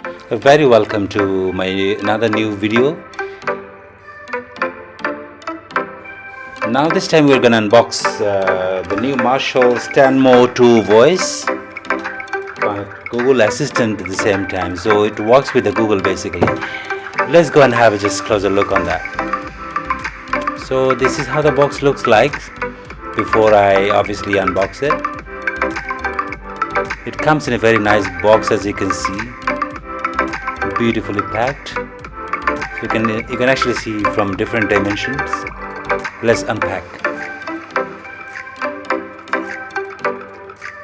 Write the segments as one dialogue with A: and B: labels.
A: Very welcome to my another new video. Now this time we're gonna unbox the new Marshall Stanmore 2 voice, Google Assistant at the same time. So it works with the Google basically. Let's go and have a just closer look on that. So this is how the box looks like before I obviously unbox it. It comes in a very nice box, as you can see, beautifully packed. You can actually see from different dimensions. Let's unpack.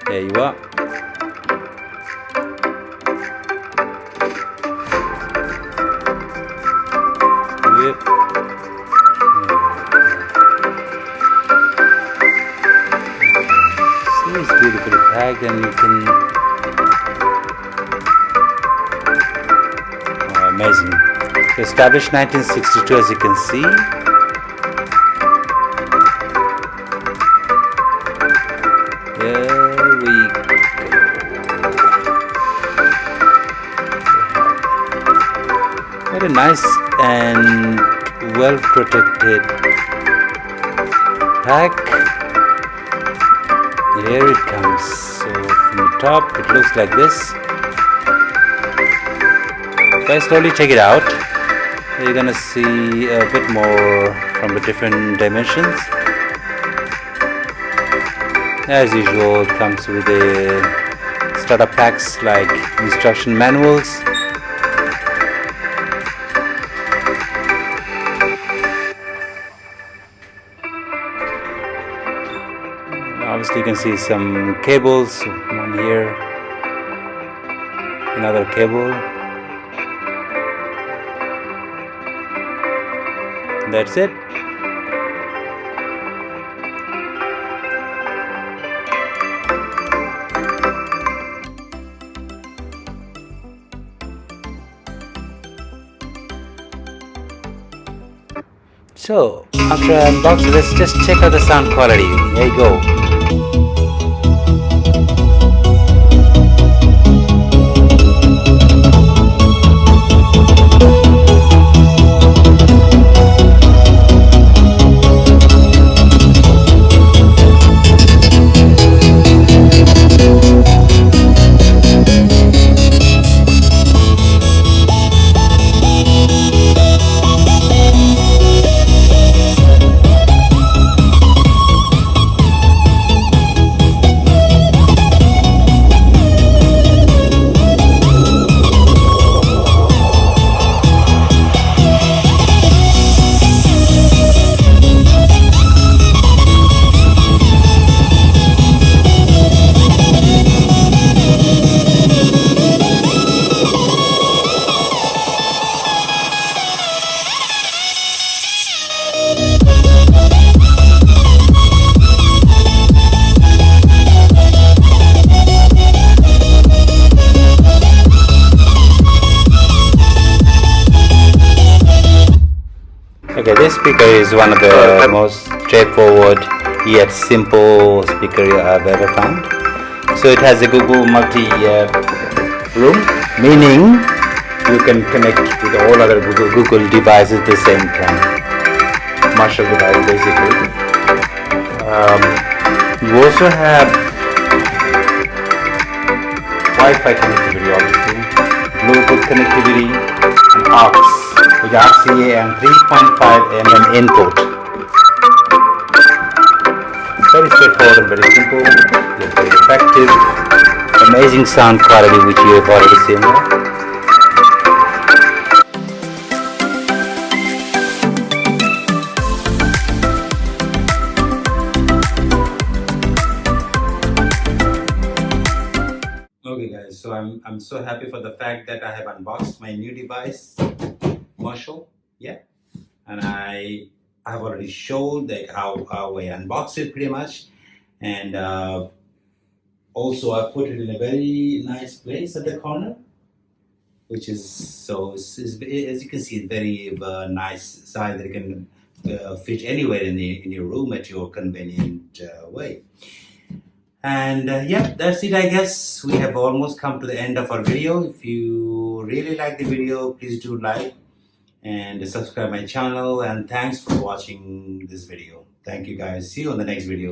A: There you are. Yep. See, it's beautifully packed, and you can. Oh, amazing. Established 1962, as you can see. There we go. Very nice and well protected pack. Here it comes. So from the top it looks like this. If I slowly check it out, you're gonna see a bit more from the different dimensions. As usual, it comes with the starter packs like instruction manuals. Obviously you can see some cables, one here, another cable. That's it. So after I unbox it, let's just check out the sound quality. There you go. Okay, this speaker is one of the most straightforward yet simple speaker I've ever found. So it has a Google multi-room, meaning you can connect with all other Google devices at the same time. Marshall device basically. You also have Wi-Fi connectivity, obviously, Bluetooth connectivity, and aux with RCA and 3.5 mm input. Very straightforward and very simple, yet very effective. Amazing sound quality, which you have already seen there. Okay guys, so I'm so happy for the fact that I have unboxed my new device, Marshall, yeah, and I have already showed like how I unbox it pretty much, and also I put it in a very nice place at the corner, which is so as you can see, it's very nice size that it can fit anywhere in your room at your convenient way. And yeah, that's it, I guess. We have almost come to the end of our video. If you really like the video, please do like and subscribe my channel. And thanks for watching this video. Thank you guys. See you on the next video.